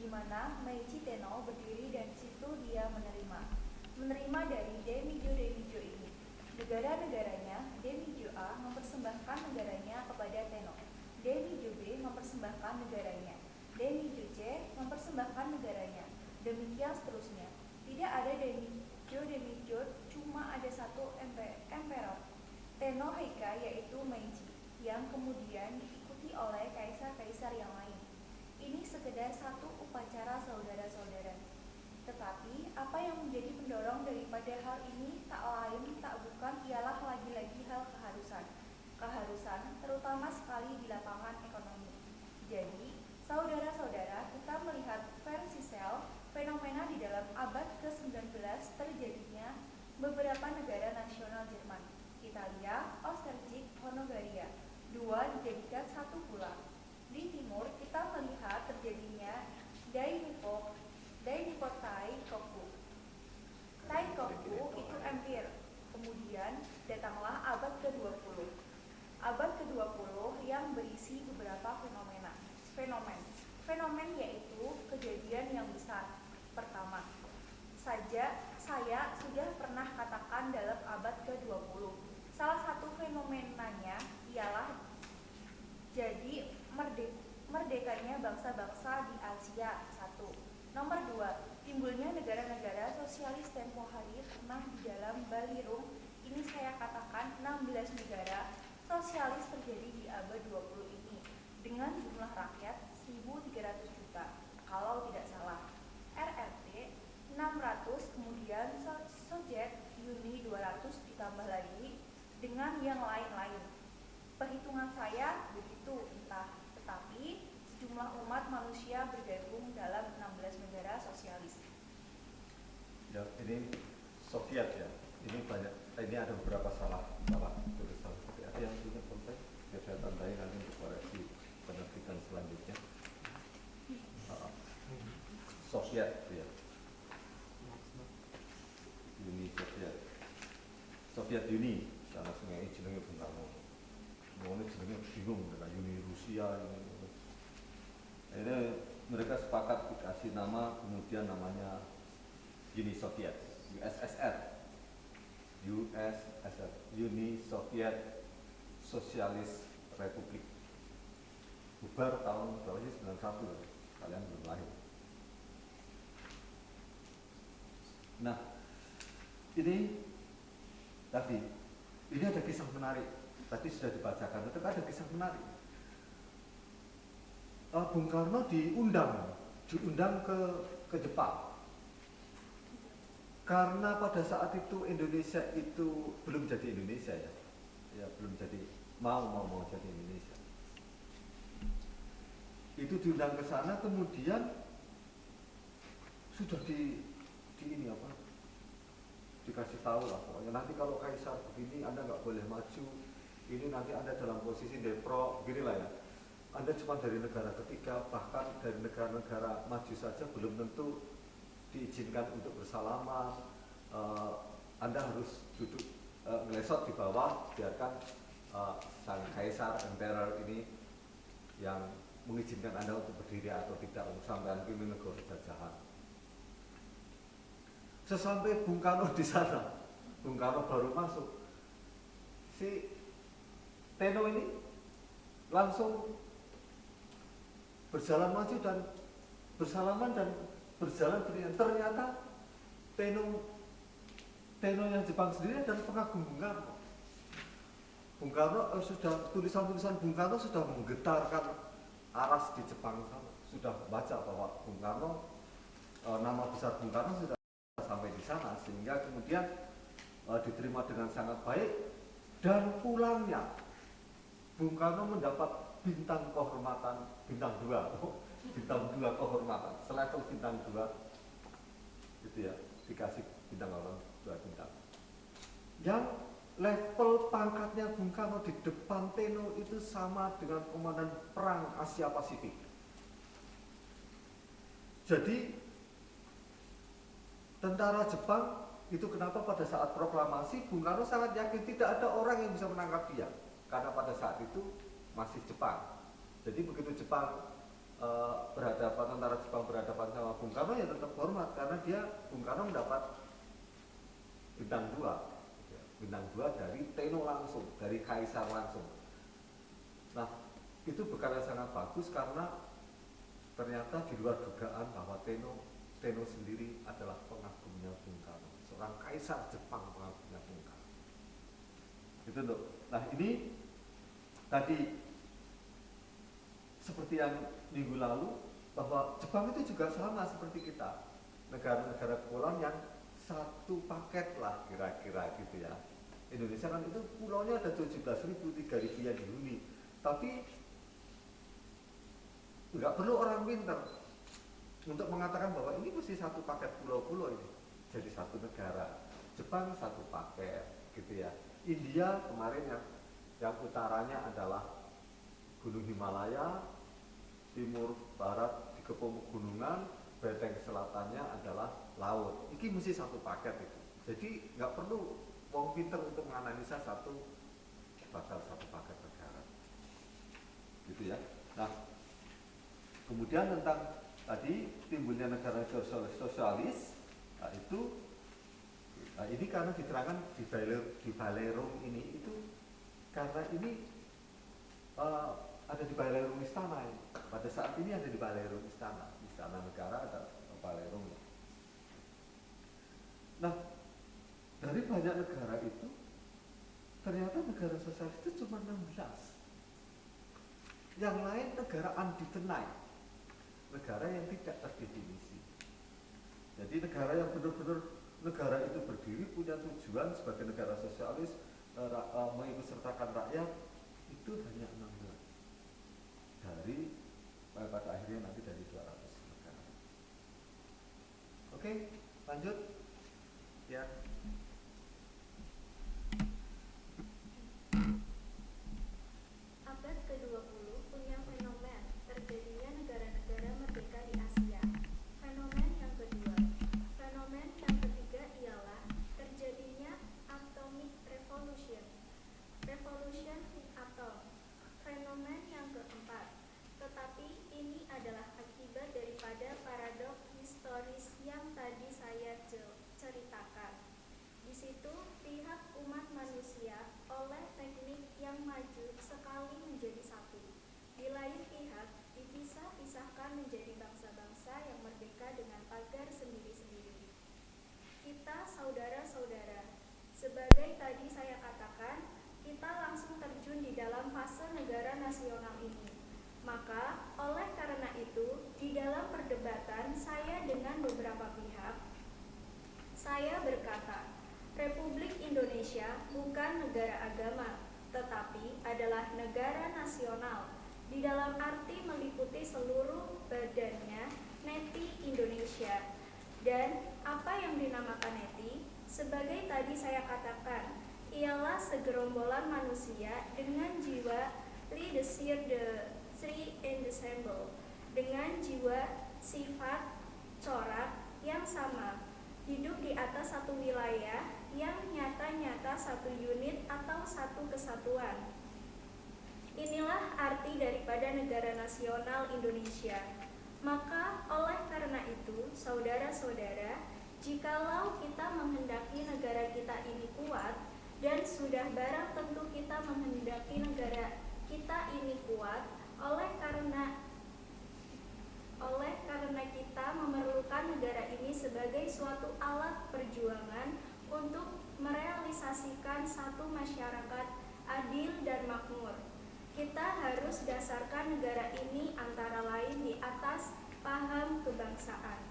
di mana Meiji Tenno berdiri dan situ dia menerima dari daimyo ini. Negara-negaranya, daimyo A mempersembahkan negaranya kepada Tenno, daimyo B mempersembahkan negaranya, daimyo C mempersembahkan negaranya, demikian seterusnya. Tidak ada daimyo, cuma ada satu emperor, Tenno Heika, yaitu Meiji, yang kemudian diikuti oleh kaisar-kaisar yang lain. Ini sekedar satu upacara saudara-saudara. Tetapi apa yang menjadi pendorong daripada hal ini tak lain tak bukan ialah lagi-lagi hal keharusan terutama sekali di lapangan ekonomi. Jadi, saudara-saudara, kita melihat Fernsehsel, fenomena di dalam abad ke-19 terjadinya beberapa negara nasional Jerman, Italia, Austerjik, Hongaria, dua dijadikan satu pula. Di timur kita melihat terjadinya Dainippon Taikoku. Taikoku itu empire. Kemudian datanglah abad ke-20. Abad ke-20 yang berisi beberapa fenomen yaitu kejadian yang besar. Pertama, saya sudah pernah katakan dalam abad ke-20. Salah satu fenomenanya ialah jadi merdekanya bangsa-bangsa di Asia. 1. Nomor 2, timbulnya negara-negara sosialis tempo hari pernah di dalam Balirung. Ini saya katakan 16 negara sosialis terjadi di abad 20 ini dengan jumlah rakyat 1.300 juta kalau tidak salah. RRT 600, kemudian Soviet Uni 200 ditambah lagi dengan yang lain-lain. Perhitungan saya begitu entah, tetapi sejumlah umat manusia bergabung dalam 16 negara sosialis. Ya, ini Soviet ya. Ini banyak. Ini ada beberapa salah tulisan. Ada yang punya konten? Ya, saya tandai nanti untuk koreksi penerbitan selanjutnya. Soviet ya. Uni Soviet. Soviet Uni. Karena sungai jenenge Bung Karno. Ini jenenge bingung dengan Uni Rusia ini. Ini mereka sepakat dikasih nama, kemudian namanya Uni Soviet, USSR, Uni Soviet Socialist Republic. Bubar tahun berapa sih? 91, kalian belum lahir. Nah, ini ada kisah menarik. Tadi sudah dibacakan, tetapi ada kisah menarik. Bung Karno diundang ke Jepang. Karena pada saat itu Indonesia itu belum jadi Indonesia ya. Ya, belum jadi mau jadi Indonesia. Itu diundang ke sana, kemudian sudah dikasih tahu lah, pokoknya nanti kalau kaisar begini Anda nggak boleh maju, ini nanti Anda dalam posisi depro, beginilah ya. Anda cuma dari negara ketiga, bahkan dari negara-negara maju saja belum tentu diizinkan untuk bersalaman. Anda harus duduk ngelesot di bawah, biarkan sang kaisar, emperor ini yang mengizinkan Anda untuk berdiri atau tidak, sampai ini negara jajahan. Sesampai Bung Karno di sana, Bung Karno baru masuk, si Tenno ini langsung berjalan maju dan bersalaman dan berjalan berian. Ternyata Tenno yang Jepang sendiri dan pengagum Bung Karno. Bung Karno sudah tulisan-tulisan Bung Karno sudah menggetarkan aras di Jepang sana. Sudah baca bahwa Bung Karno, nama besar Bung Karno sudah sampai di sana, sehingga kemudian diterima dengan sangat baik. Dan pulangnya Bung Karno mendapat bintang kehormatan, bintang 2 kehormatan, selevel bintang 2 gitu ya, dikasih bintang 2 bintang. Yang level pangkatnya Bung Karno di depan Tenno itu sama dengan komandan perang Asia Pasifik. Jadi tentara Jepang itu kenapa pada saat proklamasi Bung Karno sangat yakin tidak ada orang yang bisa menangkap dia, karena pada saat itu masih Jepang. Jadi begitu Jepang berhadapan, tentara Jepang berhadapan sama Bung Karno ya tetap hormat karena dia Bung Karno mendapat bintang 2, bintang 2 dari Tenno langsung, dari Kaisar langsung. Nah itu bekal yang sangat bagus karena ternyata di luar dugaan bahwa Tenno sendiri adalah pengagumnya Bung Karno, seorang Kaisar Jepang pengagumnya Bung Karno. Itu loh. Nah ini tadi seperti yang minggu lalu bahwa Jepang itu juga sama seperti kita, negara-negara kepulauan yang satu paket lah kira-kira gitu ya. Indonesia kan itu pulaunya ada 17.000, 3.000 yang dihuni, tapi nggak perlu orang pintar untuk mengatakan bahwa ini mesti satu paket pulau-pulau ini jadi satu negara. Jepang satu paket gitu ya. India kemarin yang utaranya adalah Gunung Himalaya, timur barat dikepung pegunungan, beteng selatannya adalah laut. Ini mesti satu paket itu. Jadi nggak perlu wong pinter untuk menganalisa satu paket negara. Gitu ya. Nah, kemudian tentang tadi timbulnya negara sosialis, nah itu ini karena diterangkan di Balerung ini itu karena ini ada di Balerung Istana ini. Pada saat ini ada di Balerung Istana negara ada Balerung. Nah, dari banyak negara itu ternyata negara sosialis itu cuma 16. Yang lain negara undefined, negara yang tidak terdefinisi. Jadi negara yang benar-benar negara itu berdiri punya tujuan sebagai negara sosialis, mengikutsertakan rakyat, itu hanya 16 dari pada akhirnya nanti dari 200 negara. Oke, lanjut ya. Abad ke-20 punya fenomen terjadinya negara-negara merdeka di Asia. Fenomen yang kedua. Fenomen yang ketiga ialah terjadinya atomic revolution. Revolution atom. Fenomen yang keempat. Tetapi ini adalah akibat daripada paradoks historis yang tadi saya ceritakan. Di situ pihak umat manusia oleh teknik yang maju sekali menjadi satu. Di lain pihak dipisah-pisahkan menjadi bangsa-bangsa yang merdeka dengan pagar sendiri-sendiri. Kita saudara-saudara, sebagai tadi saya katakan, kita langsung terjun di dalam fase negara nasional ini. Maka oleh karena itu, di dalam perdebatan saya dengan beberapa pihak, saya berkata, Republik Indonesia bukan negara agama, tetapi adalah negara nasional, di dalam arti meliputi seluruh badannya neti Indonesia. Dan apa yang dinamakan neti, sebagai tadi saya katakan, ialah segerombolan manusia dengan jiwa leadership the three ensemble, dengan jiwa, sifat, corak yang sama, hidup di atas satu wilayah yang nyata-nyata satu unit atau satu kesatuan. Inilah arti daripada negara nasional Indonesia. Maka oleh karena itu, saudara-saudara, jikalau kita menghendaki negara kita ini kuat, dan sudah barang tentu kita menghendaki negara kita ini kuat, oleh karena kita memerlukan negara ini sebagai suatu alat perjuangan untuk merealisasikan satu masyarakat adil dan makmur. Kita harus dasarkan negara ini antara lain di atas paham kebangsaan.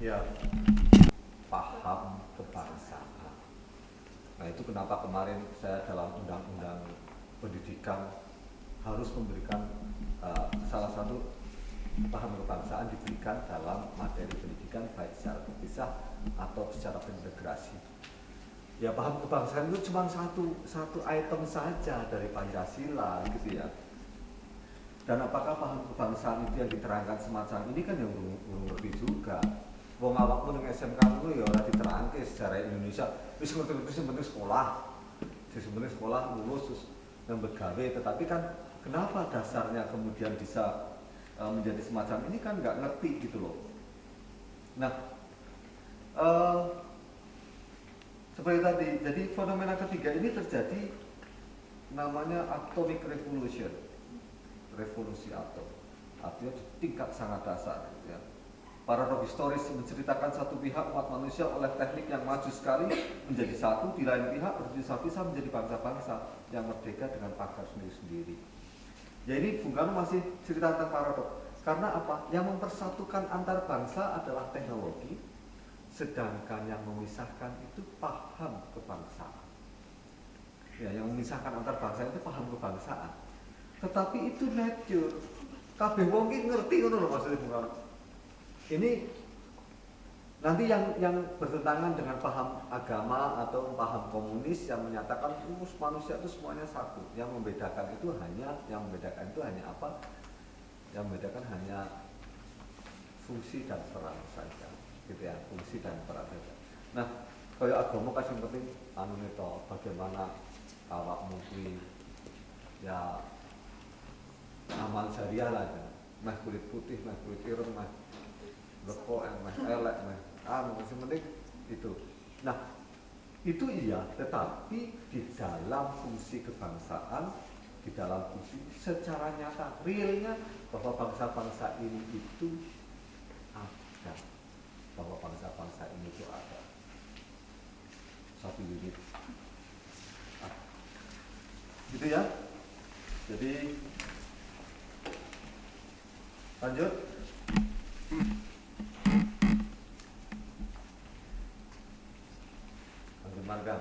Ya, paham kebangsaan. Nah itu kenapa kemarin saya dalam undang-undang pendidikan harus memberikan salah satu paham kebangsaan diberikan dalam materi pendidikan baik secara terpisah atau secara terintegrasi. Ya paham kebangsaan itu cuma satu item saja dari Pancasila gitu ya. Dan apakah paham kebangsaan itu yang diterangkan semacam ini kan yang belum ngerti juga. Wong awakmu ning SMK itu ya ora diterangke secara Indonesia. Wis ngerti-ngerti sebenarnya sekolah. Sebenarnya sekolah lulus terus nambah gawe, tetapi kan kenapa dasarnya kemudian bisa menjadi semacam ini kan nggak ngerti gitu loh. Nah, seperti tadi, jadi fenomena ketiga ini terjadi namanya atomic revolution, revolusi atom, artinya di tingkat sangat dasar. Gitu ya. Paradoks historis menceritakan satu pihak umat manusia oleh teknik yang maju sekali menjadi satu, di lain pihak berpisah-pisah menjadi bangsa-bangsa yang merdeka dengan pagar sendiri-sendiri. Ya ini Bung Karno masih cerita tentang paradoks. Karena apa? Yang mempersatukan antar bangsa adalah teknologi, sedangkan yang memisahkan itu paham kebangsaan. Ya, yang memisahkan antar bangsa itu paham kebangsaan. Tetapi itu nature. Kabeh wong iki ngerti ngono lho maksudnya Bung Karno. Ini nanti yang bertentangan dengan paham agama atau paham komunis yang menyatakan manusia itu semuanya satu. Yang membedakan itu hanya apa? Yang membedakan hanya fungsi dan peran saja, gitu ya, fungsi dan peran saja. Nah, kayak agama kasih penting anu neto bagaimana awakmu kuwi ya amal jariah lah ya. Meh kulit putih, meh kulit ireng, meh lekok, meh elek, meh anu sing penting itu. Nah, itu iya, tetapi di dalam fungsi kebangsaan, di dalam fungsi secara nyata, realnya bahwa bangsa-bangsa ini itu ada, bahwa bangsa-bangsa ini itu ada satu unit, gitu ya. Jadi lanjut. Lanjut Marga.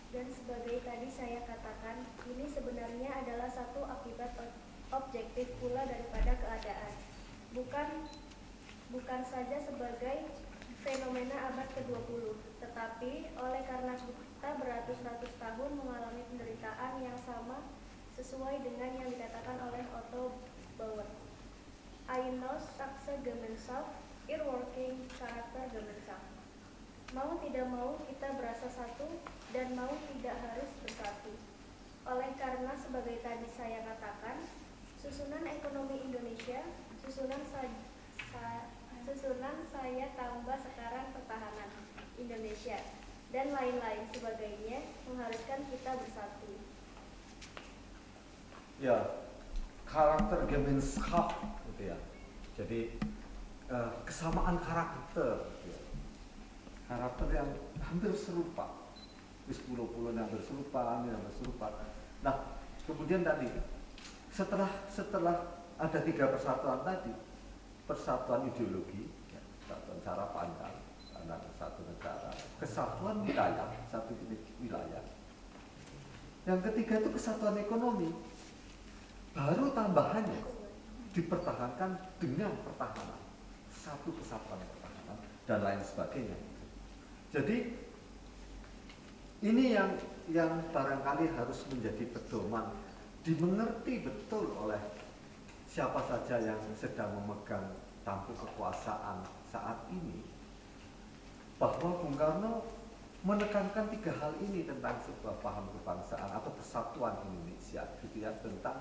Dan sebagai tadi saya katakan, ini sebenarnya adalah satu akibat objektif pula daripada keadaan. Bukan saja sebagai fenomena abad ke-20, tetapi oleh karena kita beratus-ratus tahun mengalami penderitaan yang sama sesuai dengan yang dikatakan oleh Otto Bauer. Eine Sachse Gemeinschaft, ihr working Charakter Gemeinschaft. Mau tidak mau kita berasa satu dan mau tidak harus bersatu. Oleh karena sebagai tadi saya katakan, susunan ekonomi Indonesia, susunan saya tambah sekarang pertahanan Indonesia dan lain-lain sebagainya mengharuskan kita bersatu. Ya, karakter Gemeinschaft gitu ya. Jadi kesamaan karakter gitu ya. Karakter yang hampir serupa, wis pulau-pulau yang hampir serupa, ini hampir serupa. Nah, kemudian tadi setelah ada tiga persatuan tadi, persatuan ideologi, ya, persatuan cara pandang, karena satu negara, kesatuan wilayah, satu wilayah. Yang ketiga itu kesatuan ekonomi. Baru tambahannya dipertahankan dengan pertahanan, satu kesatuan pertahanan dan lain sebagainya. Jadi ini yang barangkali harus menjadi pedoman, dimengerti betul oleh siapa saja yang sedang memegang tampuk kekuasaan saat ini, bahwa Bung Karno menekankan tiga hal ini tentang sebuah paham kebangsaan atau persatuan Indonesia, gitu ya, tentang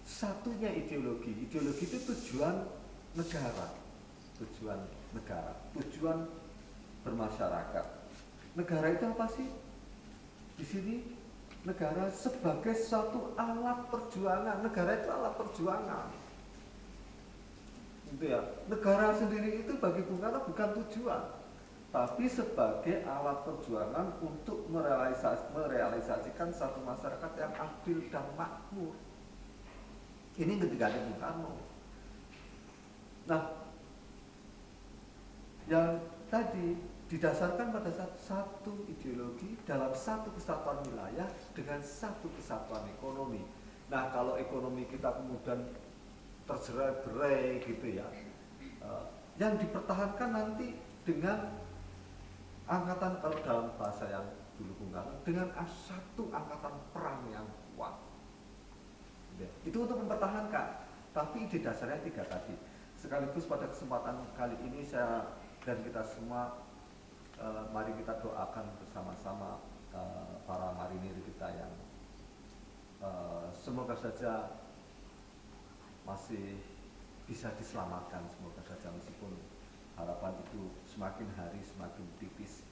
satunya ideologi. Ideologi itu tujuan negara, tujuan bermasyarakat. Negara itu apa sih? Di sini negara sebagai suatu alat perjuangan. Negara itu alat perjuangan. Gitu ya. Negara sendiri itu bagi Bung Karno bukan tujuan, tapi sebagai alat perjuangan untuk merealisasikan satu masyarakat yang adil dan makmur. Ini ketika ada Bung Karno. Nah, yang tadi didasarkan pada satu ideologi dalam satu kesatuan wilayah dengan satu kesatuan ekonomi. Nah, kalau ekonomi kita kemudian tercerai-berai gitu ya, yang dipertahankan nanti dengan angkatan, kalau dalam bahasa yang dulu Bung Karno, dengan satu angkatan perang yang kuat. Itu untuk mempertahankan, tapi ide dasarnya tiga tadi. Sekaligus pada kesempatan kali ini saya dan kita semua, mari kita doakan bersama-sama para marinir kita yang semoga saja masih bisa diselamatkan, semoga saja meskipun harapan itu semakin hari semakin tipis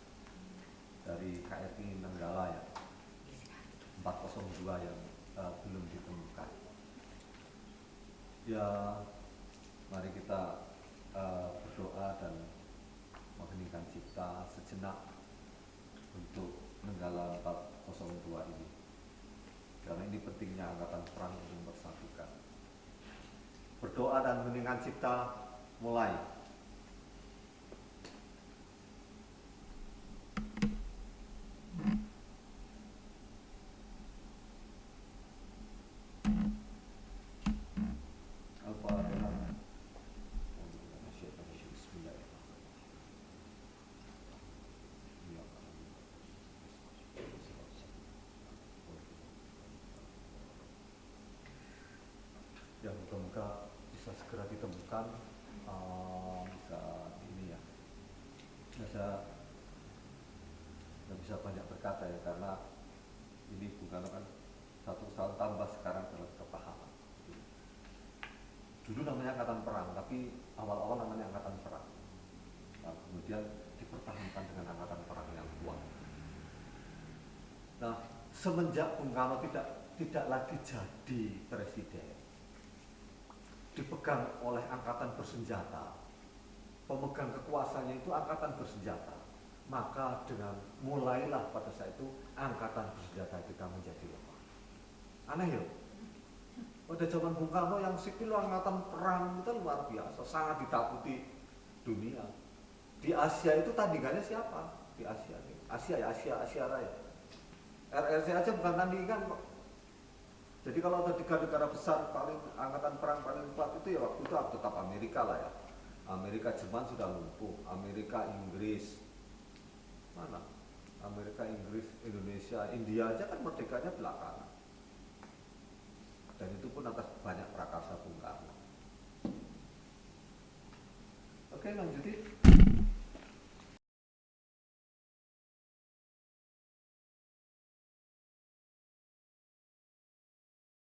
dari KRI Nanggala ya 402 yang belum ditemukan. Ya, mari kita berdoa dan mengheningkan cipta sejenak untuk Nanggala 402 ini, karena ini pentingnya angkatan perang untuk mempersatukan. Berdoa dan mengheningkan cipta mulai. Ya, moga-moga bisa segera ditemukan, bisa ini ya. Saya nggak bisa banyak berkata ya, karena ini bukan kan satu tahun tambah sekarang dalam kepahaman. Dulu namanya angkatan perang, tapi awal-awal namanya angkatan perang. Nah, kemudian dipertahankan dengan angkatan perang yang kuat. Nah, semenjak Bung Karno tidak lagi jadi presiden, dipegang oleh angkatan bersenjata, pemegang kekuasaannya itu angkatan bersenjata, maka dengan mulailah pada saat itu angkatan bersenjata kita menjadi lemah. Aneh ya? Pada zaman Bung Karno yang sipil angkatan perang itu luar biasa, sangat ditakuti dunia. Di Asia itu tandingannya siapa? Di Asia Raya. RRC aja bukan tandingan kok. Jadi kalau ada 3 negara besar paling angkatan perang paling kuat itu ya waktu itu tetap Amerika lah ya. Amerika, Jerman sudah lumpuh, Amerika, Inggris, mana? Amerika, Inggris, Indonesia, India aja kan merdekanya belakangan. Dan itu pun atas banyak prakarsa Bung Karno. Oke, lanjutin.